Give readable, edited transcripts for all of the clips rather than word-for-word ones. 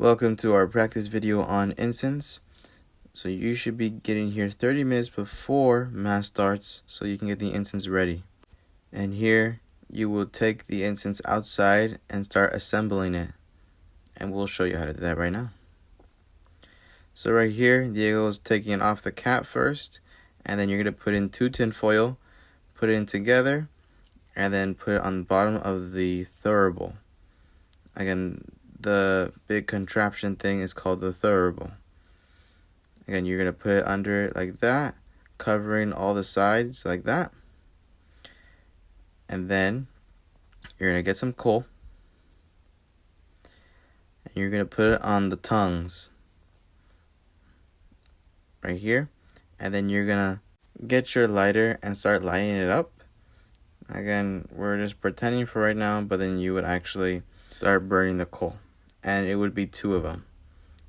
Welcome to our practice video on incense. So you should be getting here 30 minutes before Mass starts so you can get the incense ready. And here you will take the incense outside and start assembling it. And we'll show you how to do that right now. So right here, Diego is taking it off the cap first, and then you're going to put in 2 tin foil, put it in together, and then put it on the bottom of the thurible. Again, the big contraption thing is called the thurible. Again, you're going to put it under it like that, covering all the sides like that. And then you're going to get some coal. And you're going to put it on the tongues right here. And then you're going to get your lighter and start lighting it up. Again, we're just pretending for right now, but then you would actually start burning the coal. And it would be 2 of them.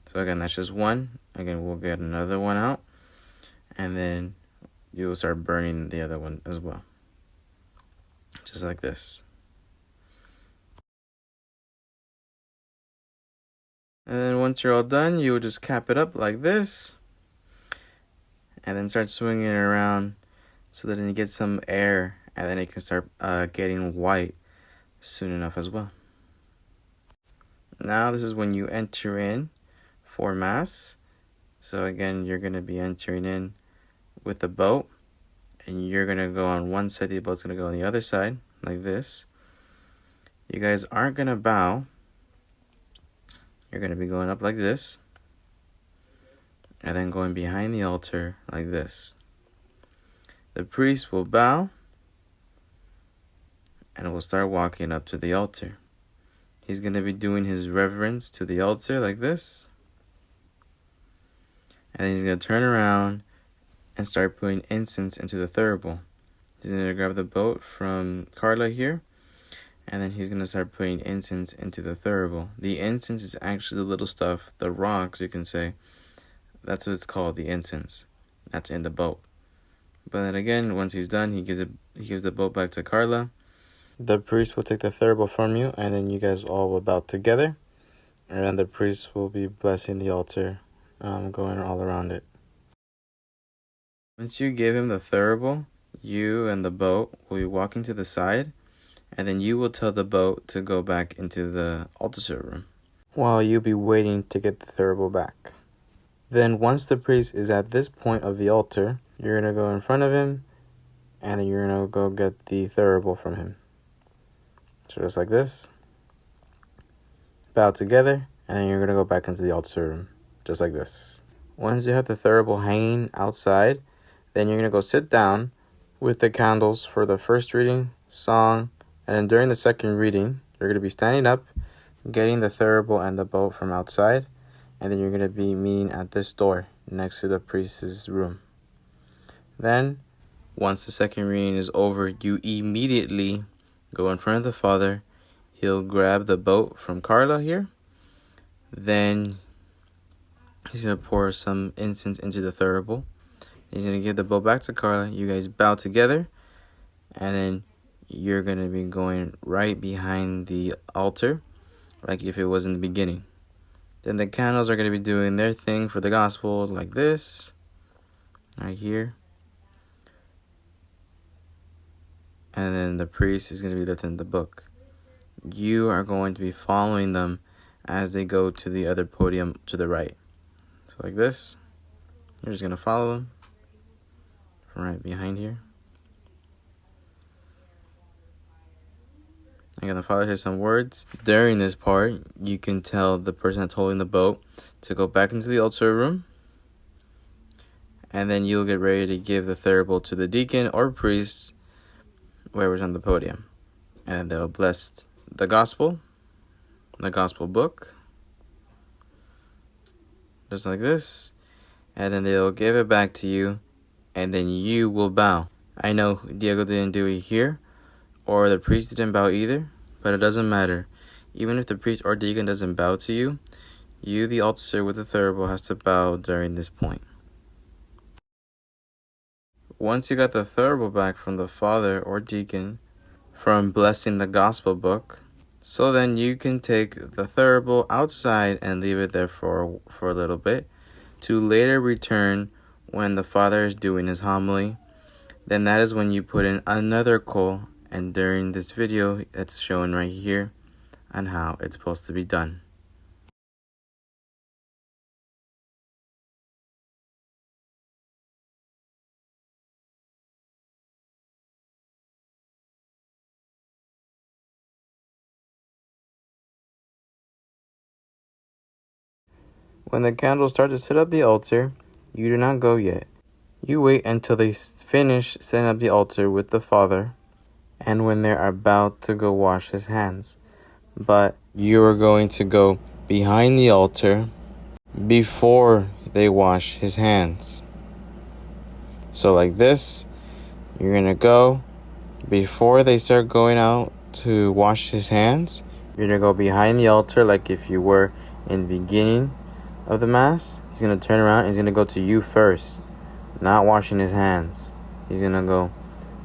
So again, that's just 1. Again, we'll get another one out. And then you will start burning the other one as well. Just like this. And then once you're all done, you will just cap it up like this. And then start swinging it around so that it gets some air. And then it can start getting white soon enough as well. Now this is when you enter in for Mass. So again, you're going to be entering in with the boat. And you're going to go on one side, the boat's going to go on the other side, like this. You guys aren't going to bow. You're going to be going up like this. And then going behind the altar like this. The priest will bow. And will start walking up to the altar. He's going to be doing his reverence to the altar like this. And then he's going to turn around and start putting incense into the thurible. He's going to grab the boat from Carla here. And then he's going to start putting incense into the thurible. The incense is actually the little stuff, the rocks you can say. That's what it's called, the incense. That's in the boat. But then again, once he's done, he gives the boat back to Carla. The priest will take the thurible from you, and then you guys all will bow together. And then the priest will be blessing the altar, going all around it. Once you give him the thurible, you and the boat will be walking to the side, and then you will tell the boat to go back into the altar room, while you'll be waiting to get the thurible back. Then once the priest is at this point of the altar, you're going to go in front of him, and then you're going to go get the thurible from him. So just like this. Bow together, and then you're going to go back into the altar room. Just like this. Once you have the thurible hanging outside, then you're going to go sit down with the candles for the first reading, song, and then during the second reading, you're going to be standing up, getting the thurible and the boat from outside, and then you're going to be meeting at this door next to the priest's room. Then, once the second reading is over, you immediately go in front of the Father. He'll grab the boat from Carla here. Then he's going to pour some incense into the thurible. He's going to give the boat back to Carla. You guys bow together. And then you're going to be going right behind the altar, like if it was in the beginning. Then the candles are going to be doing their thing for the gospel, like this. Right here. And then the priest is going to be lifting the book. You are going to be following them as they go to the other podium to the right. So like this. You're just going to follow them from right behind here. I'm going to follow here some words. During this part, you can tell the person that's holding the boat to go back into the altar room. And then you'll get ready to give the thurible to the deacon or priest, whoever's on the podium. And they'll bless the gospel book, just like this. And then they'll give it back to you, and then you will bow. I know Diego didn't do it here, or the priest didn't bow either, but it doesn't matter. Even if the priest or deacon doesn't bow to you, you, the altar with the thurible, has to bow during this point. Once you got the thurible back from the father or deacon from blessing the gospel book, So then you can take the thurible outside and leave it there for a little bit to later return when the Father is doing his homily. Then that is when you put in another coal, and during this video it's shown right here on how it's supposed to be done. When the candles start to set up the altar, you do not go yet. You wait until they finish setting up the altar with the Father, and when they're about to go wash his hands. But you are going to go behind the altar before they wash his hands. So like this, you're going to go before they start going out to wash his hands. You're going to go behind the altar like if you were in the beginning of the Mass. He's going to turn around. He's going to go to you first, not washing his hands. He's going to go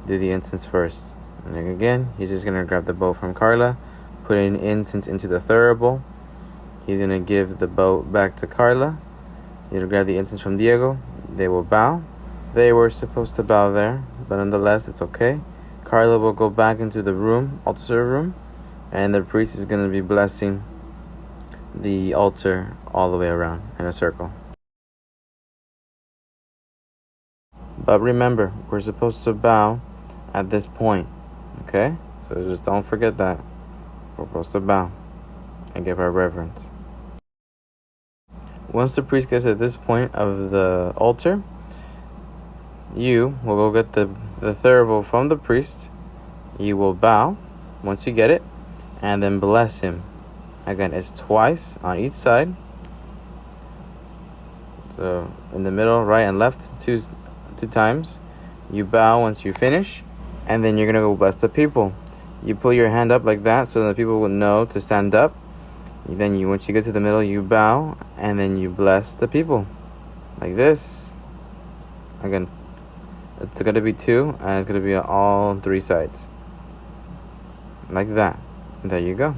do the incense first. And then again, he's just going to grab the boat from Carla, put in incense into the thurible. He's going to give the boat back to Carla. He's going to grab the incense from Diego. They will bow. They were supposed to bow there, but nonetheless, it's okay. Carla will go back into the room, altar room, and the priest is going to be blessing the altar all the way around in a circle. But remember, we're supposed to bow at this point, okay? So just don't forget that. We're supposed to bow and give our reverence. Once the priest gets at this point of the altar, you will go get the thurible from the priest. You will bow once you get it, and then bless him. Again, it's twice on each side. So in the middle, right and left, two times. You bow once you finish, and then you're going to go bless the people. You pull your hand up like that so that people will know to stand up. Then once you get to the middle, you bow, and then you bless the people. Like this. Again, it's going to be two, and it's going to be on all three sides. Like that. There you go.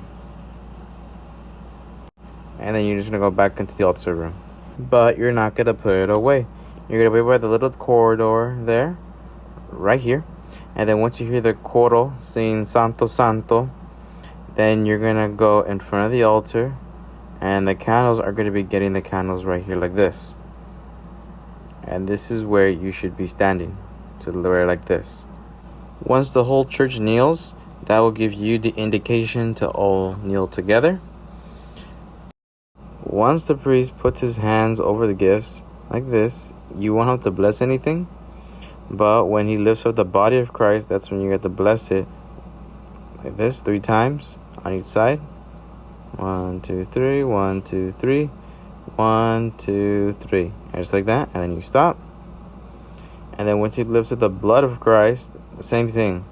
And then you're just going to go back into the altar room. But you're not going to put it away. You're going to wait by the little corridor there, right here. And then once you hear the coro singing Santo Santo, then you're going to go in front of the altar. And the candles are going to be getting the candles right here like this. And this is where you should be standing, to where like this. Once the whole church kneels, that will give you the indication to all kneel together. Once the priest puts his hands over the gifts, like this, you won't have to bless anything. But when he lifts up the body of Christ, that's when you get to bless it. Like this, 3 times on each side. 1, 2, 3, 1, 2, 3, 1, 2, 3. And just like that, and then you stop. And then once he lifts up the blood of Christ, the same thing.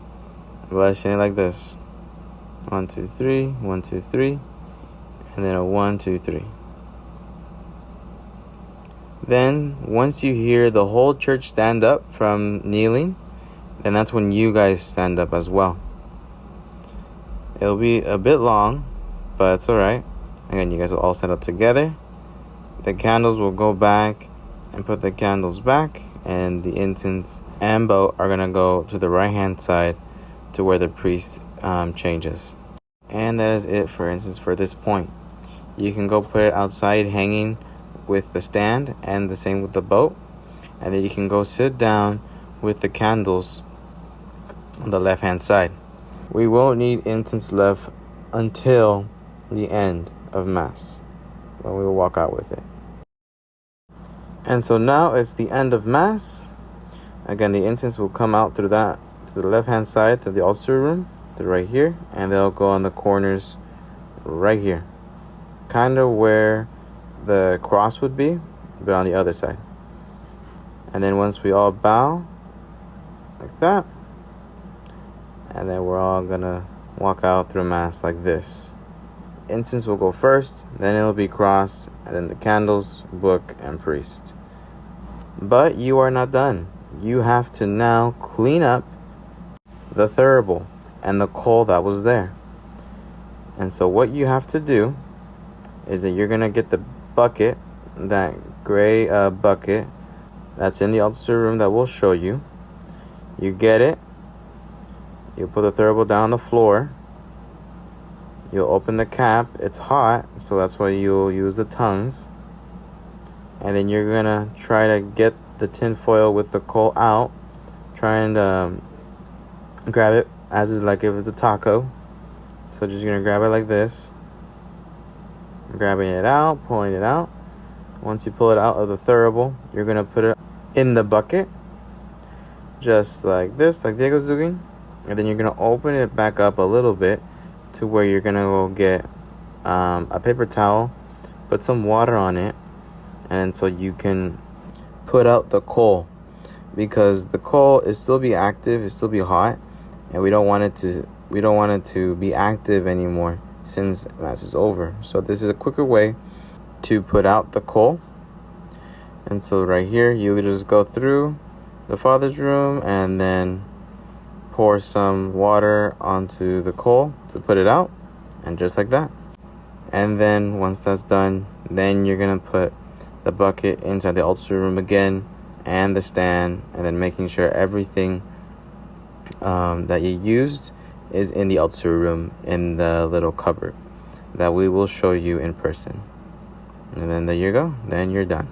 Blessing it like this. 1, 2, 3, 1, 2, 3. And then a 1, 2, 3. Then, once you hear the whole church stand up from kneeling, then that's when you guys stand up as well. It'll be a bit long, but it's alright. Again, you guys will all stand up together. The candles will go back and put the candles back, and the incense and boat are going to go to the right-hand side to where the priest changes. And that is it, for instance, for this point. You can go put it outside hanging with the stand, and the same with the boat. And then you can go sit down with the candles on the left-hand side. We won't need incense left until the end of Mass, when we will walk out with it. And so now it's the end of Mass. Again, the incense will come out through that, to the left-hand side, to the altar room, to right here, and they'll go on the corners right here. Kind of where the cross would be, but on the other side. And then once we all bow, like that, and then we're all gonna walk out through Mass like this. Incense will go first, then it'll be cross, and then the candles, book, and priest. But you are not done. You have to now clean up the thurible and the coal that was there. And so what you have to do is that you're going to get the bucket, that gray bucket that's in the altar room that we'll show you. You get it. You put the thurible down on the floor. You'll open the cap. It's hot, so that's why you'll use the tongues. And then you're going to try to get the tin foil with the coal out. Try and grab it as if like it was a taco. So just going to grab it like this. Grabbing it out, pulling it out. Once you pull it out of the thurible, you're going to put it in the bucket. Just like this, like Diego's doing. And then you're going to open it back up a little bit to where you're going to go get a paper towel, put some water on it, and so you can put out the coal, because the coal is still be active, it still be hot, and we don't want it to be active anymore since Mass is over. So this is a quicker way to put out the coal. And so right here, you just go through the Father's room and then pour some water onto the coal to put it out, and just like that. And then once that's done, then you're gonna put the bucket inside the altar room again, and the stand, and then making sure everything that you used is in the altar room in the little cupboard that we will show you in person. And then there you go. Then you're done.